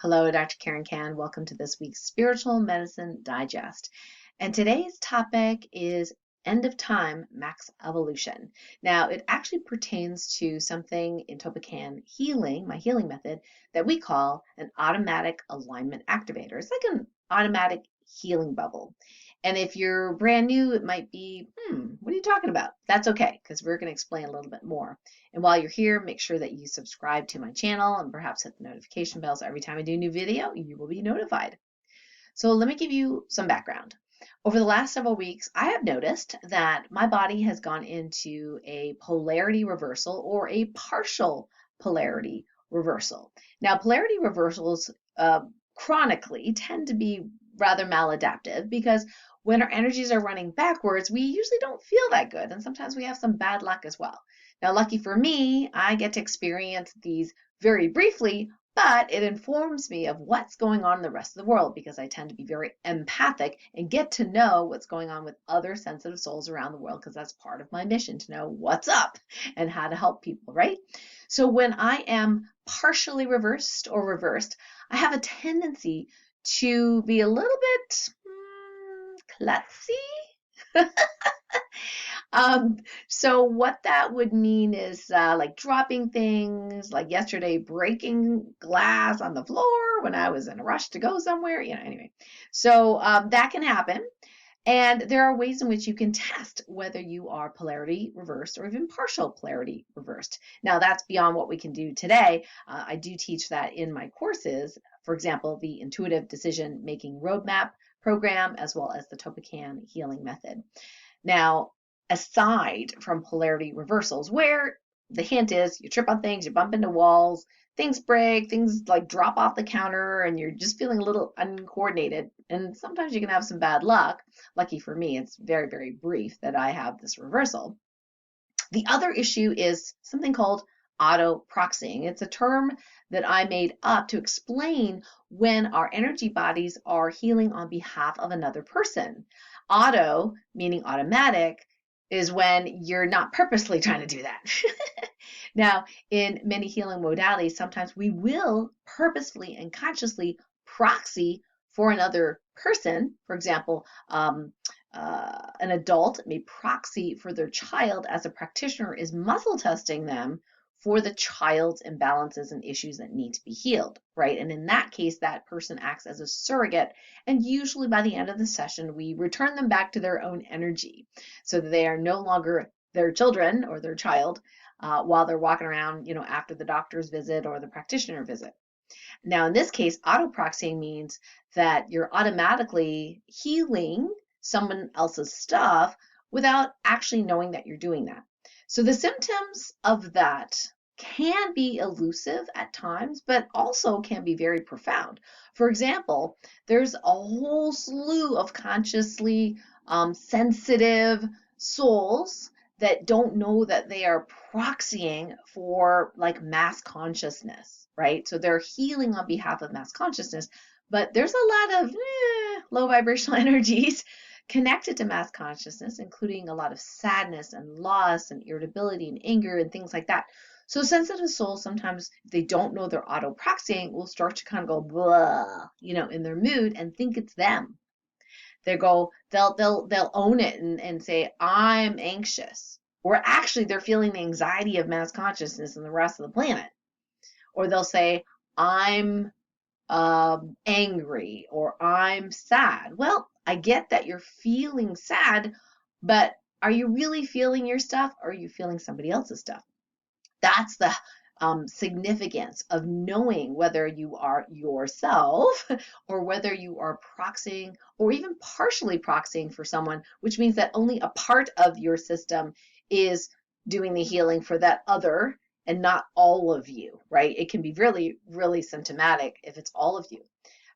Hello, Dr. Karen Can. Welcome to this week's Spiritual Medicine Digest. And today's topic is end of time max evolution. Now, it actually pertains to something in TOLPAKAN healing, my healing method, that we call an automatic alignment activator. It's like an automatic healing bubble. And if you're brand new, it might be, what are you talking about? That's okay, because we're going to explain a little bit more. And while you're here, make sure that you subscribe to my channel and perhaps hit the notification bell so every time I do a new video, you will be notified. So let me give you some background. Over the last several weeks, I have noticed that my body has gone into a polarity reversal or a partial polarity reversal. Now, polarity reversals chronically tend to be rather maladaptive because when our energies are running backwards, we usually don't feel that good, and sometimes we have some bad luck as well. Now, lucky for me, I get to experience these very briefly, but it informs me of what's going on in the rest of the world because I tend to be very empathic and get to know what's going on with other sensitive souls around the world because that's part of my mission to know what's up and how to help people, right? So when I am partially reversed or reversed, I have a tendency to be a little bit klutzy. So what that would mean is like dropping things, like yesterday breaking glass on the floor when I was in a rush to go somewhere, anyway. So that can happen. And there are ways in which you can test whether you are polarity reversed or even partial polarity reversed. Now, that's beyond what we can do today. I do teach that in my courses, for example, the Intuitive Decision Making Roadmap program, as well as the TOLPAKAN Healing Method. Now, aside from polarity reversals, where the hint is you trip on things, you bump into walls, things break, things like drop off the counter, and you're just feeling a little uncoordinated. And sometimes you can have some bad luck. Lucky for me, it's very, very brief that I have this reversal. The other issue is something called auto-proxying. It's a term that I made up to explain when our energy bodies are healing on behalf of another person. Auto, meaning automatic, is when you're not purposely trying to do that. Now, in many healing modalities, sometimes we will purposefully and consciously proxy for another person. For example, an adult may proxy for their child as a practitioner is muscle testing them for the child's imbalances and issues that need to be healed, right? And in that case, that person acts as a surrogate. And usually by the end of the session, we return them back to their own energy so that they are no longer their children or their child while they're walking around, after the doctor's visit or the practitioner visit. Now, in this case, auto-proxying means that you're automatically healing someone else's stuff without actually knowing that you're doing that. So the symptoms of that can be elusive at times, but also can be very profound. For example, there's a whole slew of consciously sensitive souls that don't know that they are proxying for like mass consciousness, right? So they're healing on behalf of mass consciousness, but there's a lot of low vibrational energies connected to mass consciousness, including a lot of sadness and loss and irritability and anger and things like that. So sensitive souls sometimes, if they don't know they're auto-proxying, will start to kind of go blah, in their mood and think it's them. They'll own it and say, I'm anxious. Or actually they're feeling the anxiety of mass consciousness and the rest of the planet. Or they'll say, I'm angry or I'm sad. Well, I get that you're feeling sad, but are you really feeling your stuff or are you feeling somebody else's stuff? That's the significance of knowing whether you are yourself or whether you are proxying or even partially proxying for someone, which means that only a part of your system is doing the healing for that other and not all of you, right? It can be really, really symptomatic if it's all of you.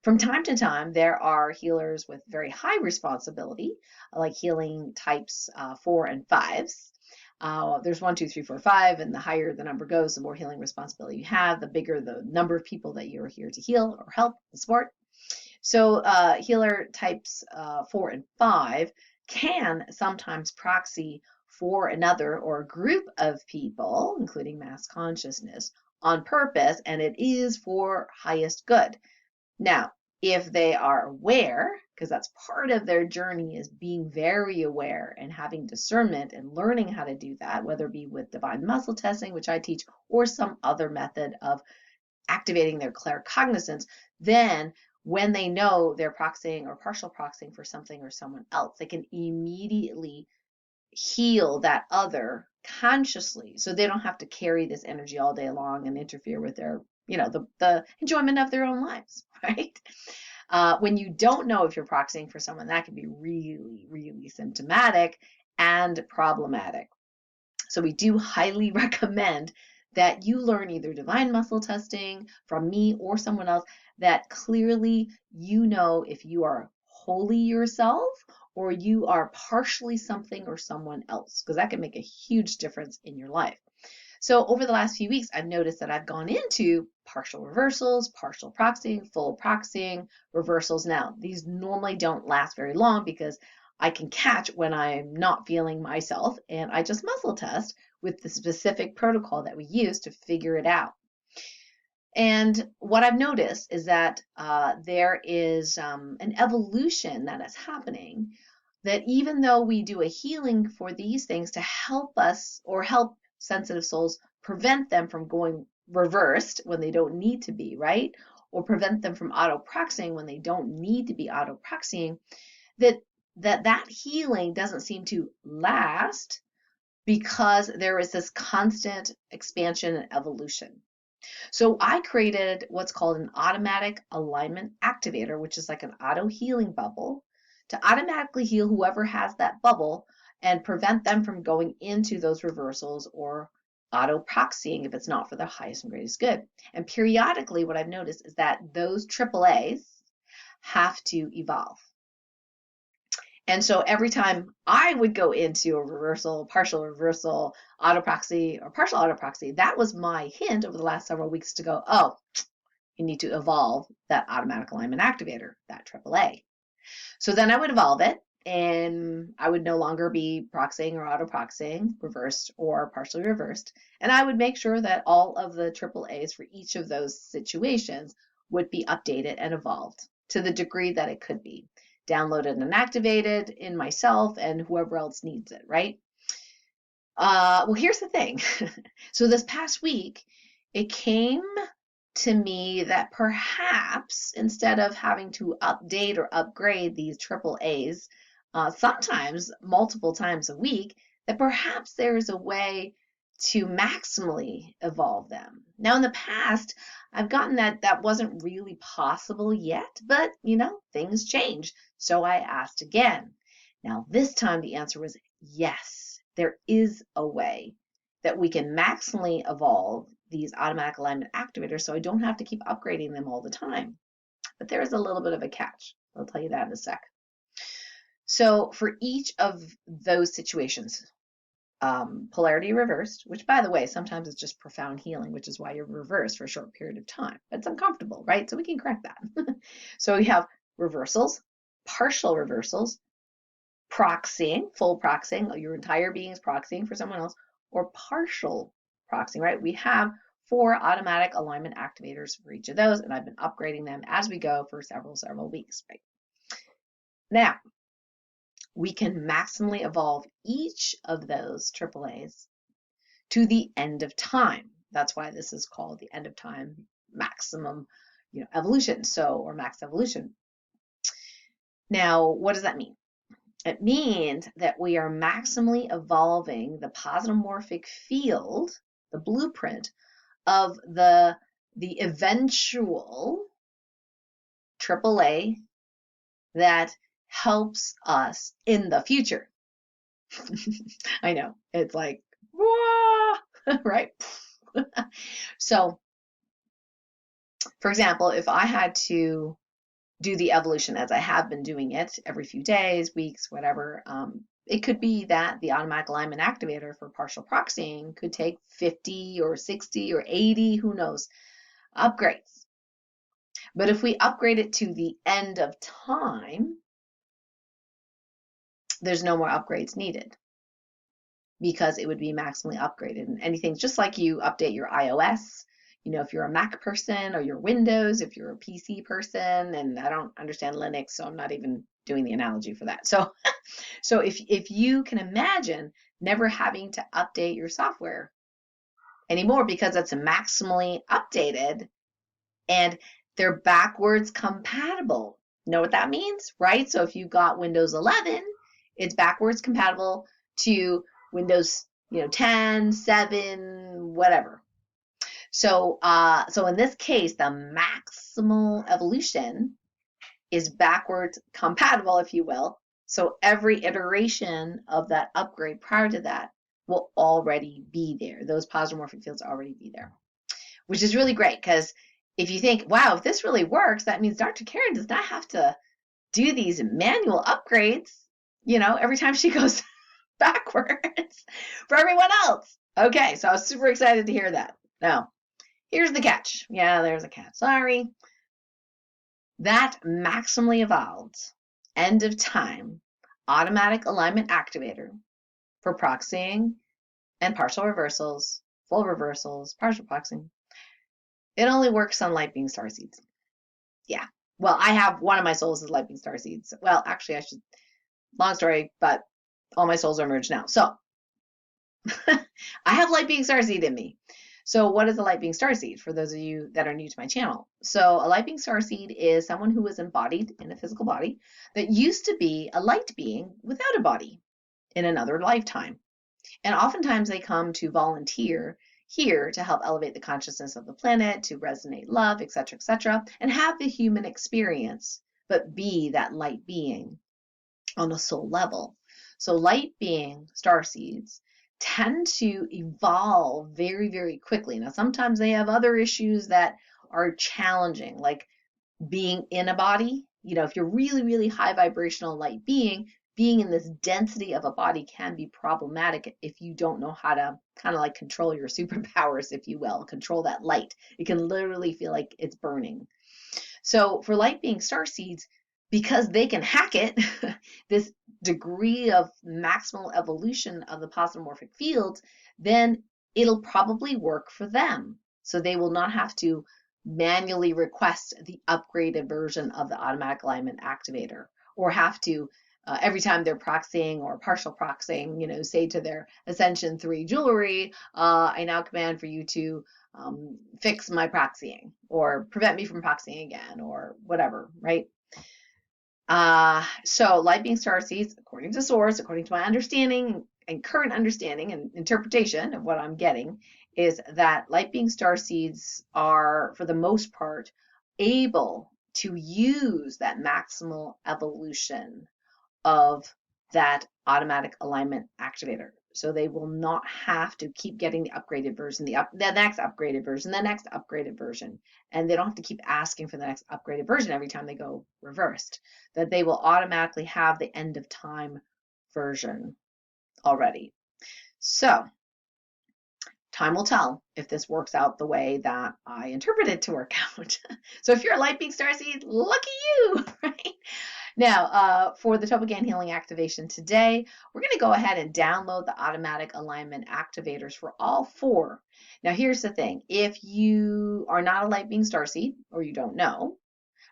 From time to time, there are healers with very high responsibility, like healing types 4 and 5s. There's 1, 2, 3, 4, 5, and the higher the number goes, the more healing responsibility you have, the bigger the number of people that you're here to heal or help and support. So healer types 4 and 5 can sometimes proxy for another or a group of people, including mass consciousness, on purpose, and it is for highest good. Now, if they are aware, because that's part of their journey, is being very aware and having discernment and learning how to do that, whether it be with divine muscle testing, which I teach, or some other method of activating their claircognizance, then when they know they're proxying or partial proxying for something or someone else, they can immediately heal that other consciously, so they don't have to carry this energy all day long and interfere with their, the enjoyment of their own lives, right? When you don't know if you're proxying for someone, that can be really, really symptomatic and problematic. So we do highly recommend that you learn either divine muscle testing from me or someone else, that clearly you know if you are wholly yourself or you are partially something or someone else, because that can make a huge difference in your life. So over the last few weeks, I've noticed that I've gone into partial reversals, partial proxying, full proxying, reversals. Now, these normally don't last very long because I can catch when I'm not feeling myself, and I just muscle test with the specific protocol that we use to figure it out. And what I've noticed is that there is an evolution that is happening, that even though we do a healing for these things to help us or help sensitive souls prevent them from going reversed when they don't need to be, right? Or prevent them from auto-proxying when they don't need to be auto-proxying, that healing doesn't seem to last because there is this constant expansion and evolution. So I created what's called an automatic alignment activator, which is like an auto healing bubble, to automatically heal whoever has that bubble and prevent them from going into those reversals or auto-proxying if it's not for their highest and greatest good. And periodically, what I've noticed is that those AAAs have to evolve. And so every time I would go into a reversal, partial reversal, auto-proxy, or partial auto-proxy, that was my hint over the last several weeks to go, oh, you need to evolve that automatic alignment activator, that AAA. So then I would evolve it, and I would no longer be proxying or auto-proxying, reversed or partially reversed. And I would make sure that all of the AAAs for each of those situations would be updated and evolved to the degree that it could be downloaded and activated in myself and whoever else needs it, right? Well, here's the thing. So this past week, it came to me that perhaps instead of having to update or upgrade these AAAs, sometimes multiple times a week, that perhaps there's a way to maximally evolve them. Now, in the past, I've gotten that wasn't really possible yet, but things change. So I asked again. Now, this time the answer was yes, there is a way that we can maximally evolve these automatic alignment activators so I don't have to keep upgrading them all the time. But there is a little bit of a catch. I'll tell you that in a sec. So for each of those situations, polarity reversed, which by the way, sometimes it's just profound healing, which is why you're reversed for a short period of time. But it's uncomfortable, right? So we can correct that. So we have reversals, partial reversals, proxying, full proxying, your entire being is proxying for someone else, or partial proxying, right? We have 4 automatic alignment activators for each of those, and I've been upgrading them as we go for several weeks, right? Now, we can maximally evolve each of those AAAs to the end of time. That's why this is called the end of time maximum, evolution. Or max evolution. Now, what does that mean? It means that we are maximally evolving the positomorphic field, the blueprint of the eventual AAA that helps us in the future. I know, it's like, wah, right? So, for example, if I had to do the evolution as I have been doing it every few days, weeks, whatever, it could be that the automatic alignment activator for partial proxying could take 50 or 60 or 80, who knows, upgrades. But if we upgrade it to the end of time, there's no more upgrades needed because it would be maximally upgraded. And anything, just like you update your iOS, if you're a Mac person or you're Windows, if you're a PC person, and I don't understand Linux, so I'm not even doing the analogy for that. So, so if you can imagine never having to update your software anymore because it's maximally updated and they're backwards compatible. Know what that means, right? So if you've got Windows 11, it's backwards compatible to Windows, 10, 7, whatever. So, so in this case, the maximal evolution is backwards compatible, if you will. So every iteration of that upgrade prior to that will already be there. Those positron fields already be there, which is really great because if you think, wow, if this really works, that means Dr. Karen does not have to do these manual upgrades, every time she goes backwards for everyone else. Okay, so I was super excited to hear that. Now, here's the catch. Yeah, there's a catch. Sorry. That maximally evolved end of time automatic alignment activator for proxying and partial reversals, full reversals, partial proxying, it only works on light being starseeds. Yeah. Well, I have one of my souls is light being starseeds. Well, actually, long story, but all my souls are merged now. So I have light being starseed in me. So what is a light being starseed for those of you that are new to my channel? So a light being starseed is someone who is embodied in a physical body that used to be a light being without a body in another lifetime. And oftentimes they come to volunteer here to help elevate the consciousness of the planet, to resonate love, etc., and have the human experience, but be that light being on a soul level. So light being starseeds tend to evolve very, very quickly. Now, sometimes they have other issues that are challenging, like being in a body. If you're really, really high vibrational light being in this density of a body can be problematic if you don't know how to kind of like control your superpowers, if you will, control that light. It can literally feel like it's burning. So for light being starseeds, because they can hack it, this degree of maximal evolution of the positomorphic fields, then it'll probably work for them. So they will not have to manually request the upgraded version of the automatic alignment activator or have to every time they're proxying or partial proxying, say to their Ascension 3 jewelry, I now command for you to fix my proxying or prevent me from proxying again or whatever, right? So light being starseeds, according to source, according to my understanding and current understanding and interpretation of what I'm getting, is that light being starseeds are, for the most part, able to use that maximal evolution of that automatic alignment activator. So they will not have to keep getting the upgraded version, the next upgraded version, the next upgraded version. And they don't have to keep asking for the next upgraded version every time they go reversed. That they will automatically have the end of time version already. So time will tell if this works out the way that I interpret it to work out. So if you're a light being starseed, lucky you, right? Now, for the TOLPAKAN Healing Activation today, we're going to go ahead and download the Automatic Alignment Activators for all 4. Now, here's the thing. If you are not a light being starseed, or you don't know,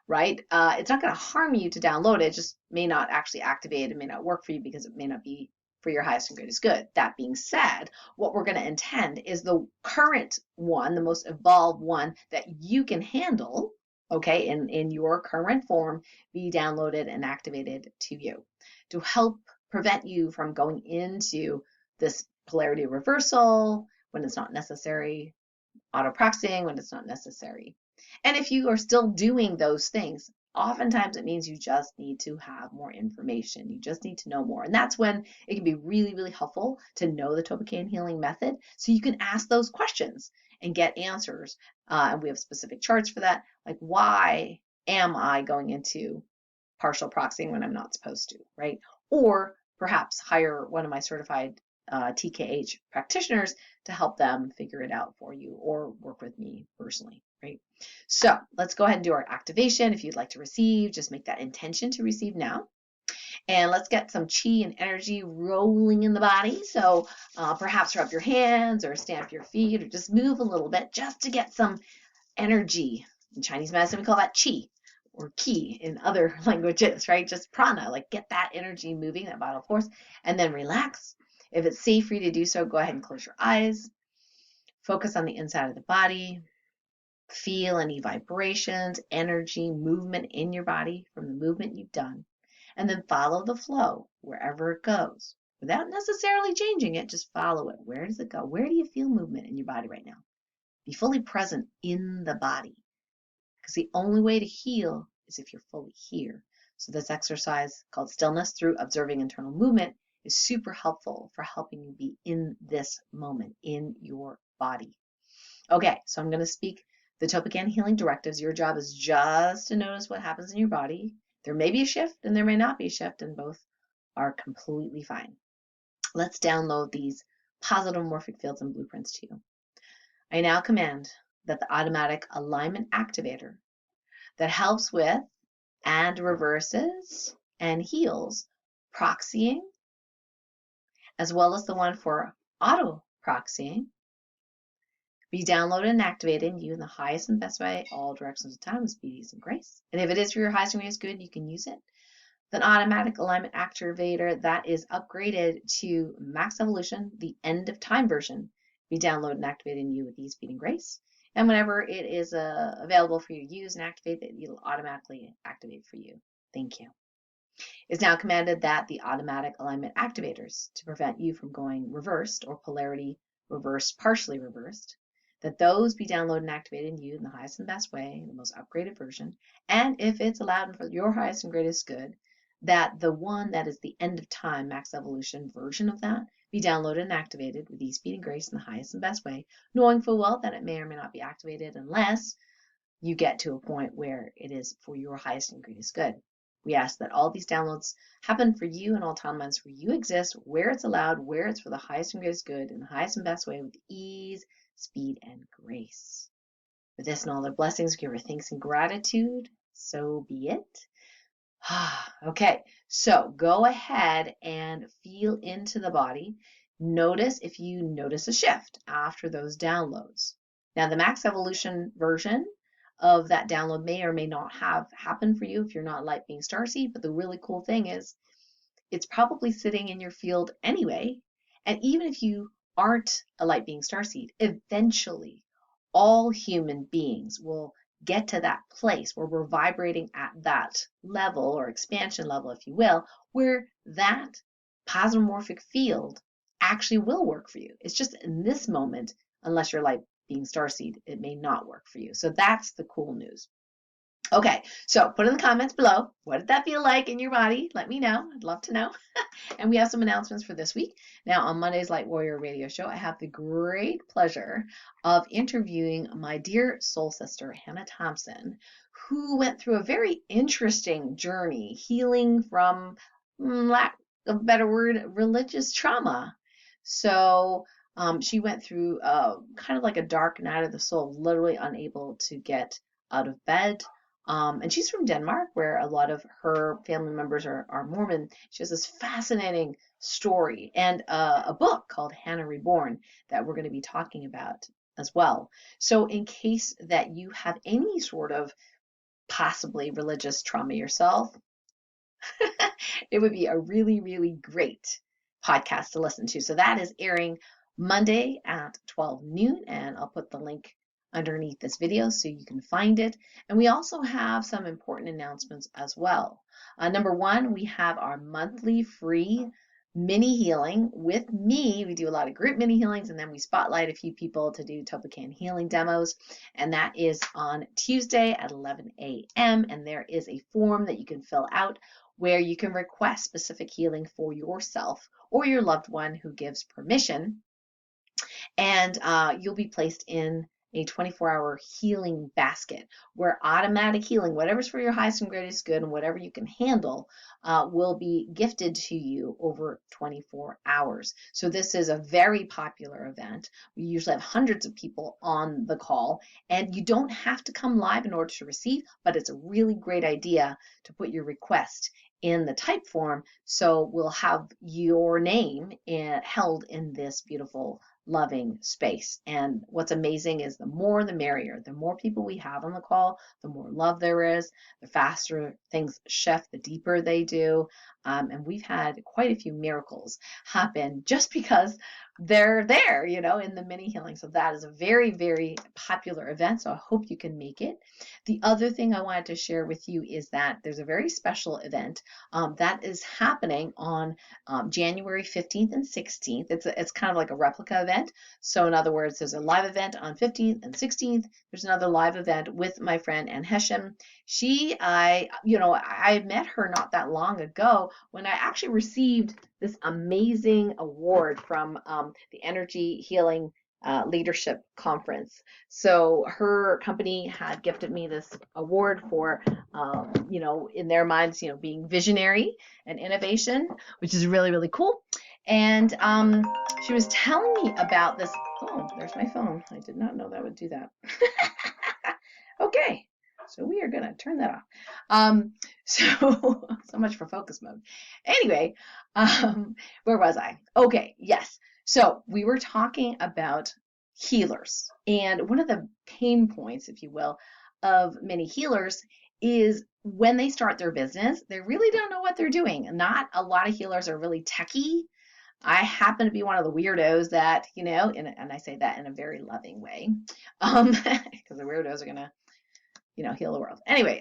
right, it's not going to harm you to download it. It just may not actually activate. It may not work for you because it may not be for your highest and greatest good. That being said, what we're going to intend is the current one, the most evolved one that you can handle, okay, in your current form, be downloaded and activated to you to help prevent you from going into this polarity reversal when it's not necessary, auto-proxying when it's not necessary. And if you are still doing those things, oftentimes it means you just need to have more information. You just need to know more. And that's when it can be really, really helpful to know the TOLPAKAN healing method so you can ask those questions and get answers. And we have specific charts for that. Like, why am I going into partial proxying when I'm not supposed to, right? Or perhaps hire one of my certified TKH practitioners to help them figure it out for you or work with me personally, right? So let's go ahead and do our activation. If you'd like to receive, just make that intention to receive now. And let's get some chi and energy rolling in the body. So perhaps rub your hands or stamp your feet or just move a little bit just to get some energy. In Chinese medicine, we call that qi or ki in other languages, right? Just prana, like get that energy moving, that vital force, and then relax. If it's safe for you to do so, go ahead and close your eyes. Focus on the inside of the body. Feel any vibrations, energy, movement in your body from the movement you've done. And then follow the flow wherever it goes. Without necessarily changing it, just follow it. Where does it go? Where do you feel movement in your body right now? Be fully present in the body. Because the only way to heal is if you're fully here. So this exercise called stillness through observing internal movement is super helpful for helping you be in this moment, in your body. Okay, so I'm going to speak the TOLPAKAN healing directives. Your job is just to notice what happens in your body. There may be a shift and there may not be a shift, and both are completely fine. Let's download these positive morphic fields and blueprints to you. I now command that the automatic alignment activator that helps with and reverses and heals proxying, as well as the one for auto-proxying, be downloaded and activated in you in the highest and best way, all directions of time, with speed, ease, and grace. And if it is for your highest and greatest good, you can use it. The automatic alignment activator that is upgraded to max evolution, the end of time version, be downloaded and activated in you with ease, speed, and grace. And whenever it is available for you to use and activate, it'll automatically activate for you. Thank you. It's now commanded that the automatic alignment activators, to prevent you from going reversed or polarity reversed, partially reversed, that those be downloaded and activated in you in the highest and best way, the most upgraded version. And if it's allowed and for your highest and greatest good, that the one that is the end of time, max evolution version of that, be downloaded and activated with ease, speed, and grace in the highest and best way, knowing full well that it may or may not be activated unless you get to a point where it is for your highest and greatest good. We ask that all these downloads happen for you in all timelines where you exist, where it's allowed, where it's for the highest and greatest good, in the highest and best way, with ease, speed, and grace. For this and all their blessings, give her thanks and gratitude. So be it. Okay, so go ahead and feel into the body. Notice if you notice a shift after those downloads. Now, the max evolution version of that download may or may not have happened for you if you're not light being starseed, but the really cool thing is it's probably sitting in your field anyway. And even if you aren't a light being starseed, eventually all human beings will get to that place where we're vibrating at that level or expansion level, if you will, where that positive morphic field actually will work for you. It's just in this moment, unless you're light being starseed, it may not work for you. So that's the cool news. Okay, so put in the comments below, what did that feel like in your body? Let me know. I'd love to know. And we have some announcements for this week. Now, on Monday's Light Warrior Radio Show, I have the great pleasure of interviewing my dear soul sister, Hannah Thompson, who went through a very interesting journey healing from, lack of a better word, religious trauma. So she went through kind of like a dark night of the soul, literally unable to get out of bed. And she's from Denmark, where a lot of her family members are Mormon. She has this fascinating story and a book called Hannah Reborn that we're going to be talking about as well. So in case that you have any sort of possibly religious trauma yourself, it would be a really, really great podcast to listen to. So that is airing Monday at 12 noon, and I'll put the link underneath this video so you can find it. And we also have some important announcements as well. Number one, we have our monthly free mini healing with me. We do a lot of group mini healings, and then we spotlight a few people to do TOLPAKAN healing demos. And that is on Tuesday at 11 a.m. And there is a form that you can fill out where you can request specific healing for yourself or your loved one who gives permission. And you'll be placed in a 24-hour healing basket where automatic healing, whatever's for your highest and greatest good and whatever you can handle, will be gifted to you over 24 hours. So this is a very popular event. We usually have hundreds of people on the call, and you don't have to come live in order to receive, but it's a really great idea to put your request in the type form. So we'll have your name held in this beautiful, loving space. And what's amazing is the more the merrier. The more people we have on the call, the more love there is, the faster things shift, the deeper they do. And we've had quite a few miracles happen just because they're there, in the mini healing. So that is a very, very popular event. So I hope you can make it. The other thing I wanted to share with you is that there's a very special event that is happening on January 15th and 16th. It's kind of like a replica event. So in other words, there's a live event on 15th and 16th. There's another live event with my friend Ann Hession. I met her not that long ago when I actually received this amazing award from the Energy Healing Leadership Conference. So her company had gifted me this award for, in their minds, being visionary and innovation, which is really, really cool. And she was telling me about this. Oh, there's my phone. I did not know that would do that. Okay. So we are going to turn that off. So much for focus mode. Anyway, where was I? Okay, yes. So we were talking about healers. And one of the pain points, if you will, of many healers is when they start their business, they really don't know what they're doing. Not a lot of healers are really techie. I happen to be one of the weirdos that, and I say that in a very loving way, because the weirdos are going to heal the world. Anyway,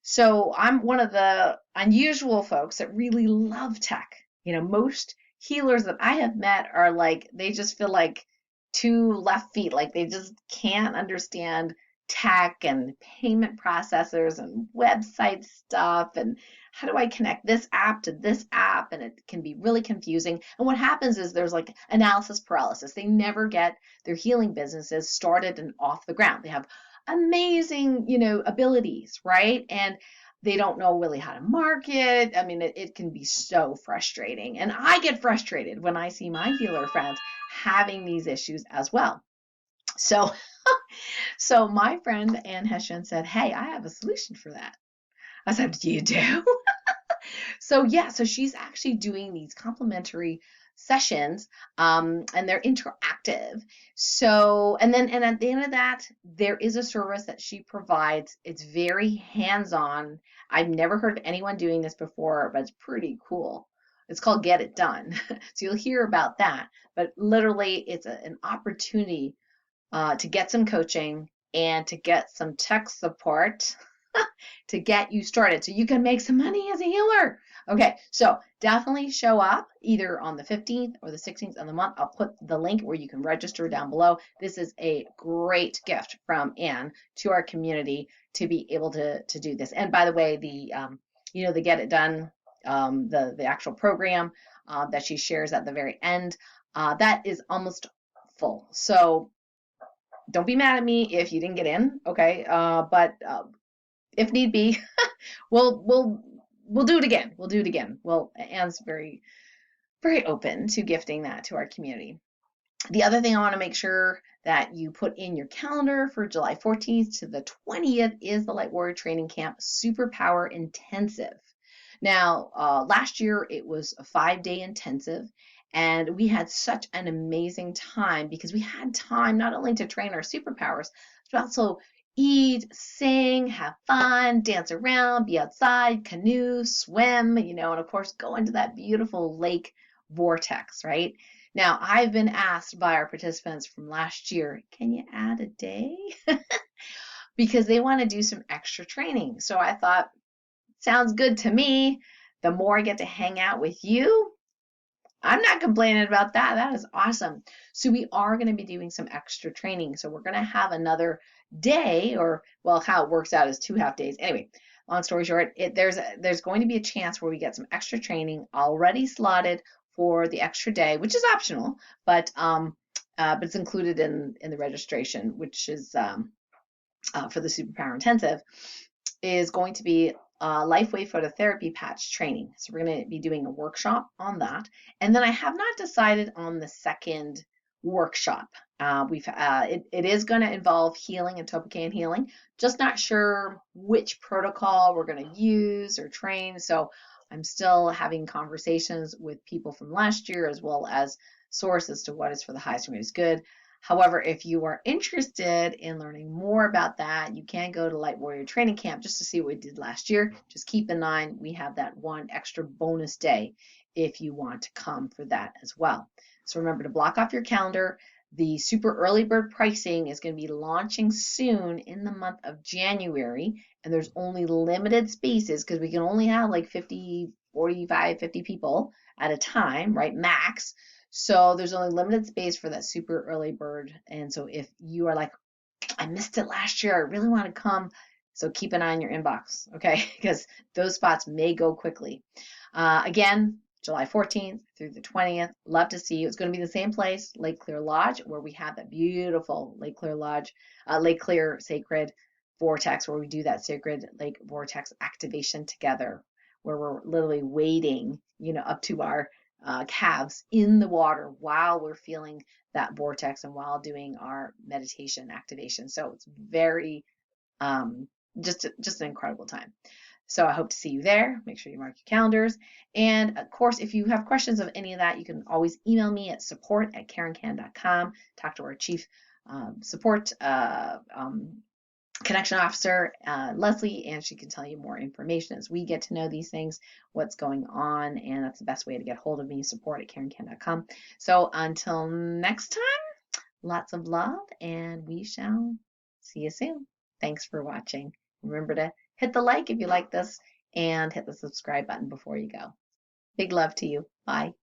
so I'm one of the unusual folks that really love tech. Most healers that I have met are like, they just feel like two left feet, like they just can't understand tech and payment processors and website stuff and how do I connect this app to this app, and it can be really confusing. And what happens is there's like analysis paralysis. They never get their healing businesses started and off the ground. They have amazing, abilities, right? And they don't know really how to market. I mean, it can be so frustrating. And I get frustrated when I see my healer friends having these issues as well. So, so my friend Ann Hession said, hey, I have a solution for that. I said, you do? So she's actually doing these complimentary sessions, and they're interactive. So, and at the end of that, there is a service that she provides. It's very hands-on. I've never heard of anyone doing this before, but it's pretty cool. It's called Get It Done. So you'll hear about that, but literally it's an opportunity to get some coaching and to get some tech support to get you started so you can make some money as a healer. Okay, so definitely show up either on the 15th or the 16th of the month. I'll put the link where you can register down below. This is a great gift from Ann to our community to be able to do this. And by the way, the Get It Done, the actual program that she shares at the very end, that is almost full. So don't be mad at me if you didn't get in, okay? But if need be, we'll do it again. We'll do it again. Well, Anne's very, very open to gifting that to our community. The other thing I want to make sure that you put in your calendar for July 14th to the 20th is the Light Warrior Training Camp Superpower Intensive. Now, last year it was a 5-day intensive, and we had such an amazing time because we had time not only to train our superpowers, but also eat, sing, have fun, dance around, be outside, canoe, swim, and of course, go into that beautiful lake vortex, right? Now, I've been asked by our participants from last year, can you add a day? Because they want to do some extra training. So I thought, sounds good to me. The more I get to hang out with you, I'm not complaining about that. That is awesome. So we are going to be doing some extra training. So we're going to have another day, or well, how it works out is 2 half days. Anyway, long story short, there's going to be a chance where we get some extra training already slotted for the extra day, which is optional, but it's included in the registration, which is for the Superpower Intensive, is going to be LifeWave phototherapy patch training. So we're going to be doing a workshop on that. And then I have not decided on the second workshop. It is going to involve healing and TOLPAKAN healing. Just not sure which protocol we're going to use or train. So I'm still having conversations with people from last year as well as sources to what is for the highest and greatest good. However, if you are interested in learning more about that, you can go to Light Warrior Training Camp just to see what we did last year. Just keep in mind, we have that one extra bonus day if you want to come for that as well. So remember to block off your calendar. The super early bird pricing is going to be launching soon in the month of January, and there's only limited spaces because we can only have like 50, 45, 50 people at a time, right? Max. So there's only limited space for that super early bird. And so if you are like, I missed it last year, I really want to come. So keep an eye on your inbox, okay? Because those spots may go quickly. Again, July 14th through the 20th. Love to see you. It's going to be the same place, Lake Clear Lodge, where we have that beautiful Lake Clear Lodge, Lake Clear Sacred Vortex, where we do that sacred lake vortex activation together, where we're literally wading, up to our calves in the water while we're feeling that vortex and while doing our meditation activation. So it's very just an incredible time. So I hope to see you there. Make sure you mark your calendars. And of course, if you have questions of any of that, you can always email me at support@karencan.com. Talk to our chief support connection officer, Leslie, and she can tell you more information as we get to know these things, what's going on, and that's the best way to get hold of me, support@karencan.com. So until next time, lots of love, and we shall see you soon. Thanks for watching. Remember to hit the like if you like this, and hit the subscribe button before you go. Big love to you. Bye.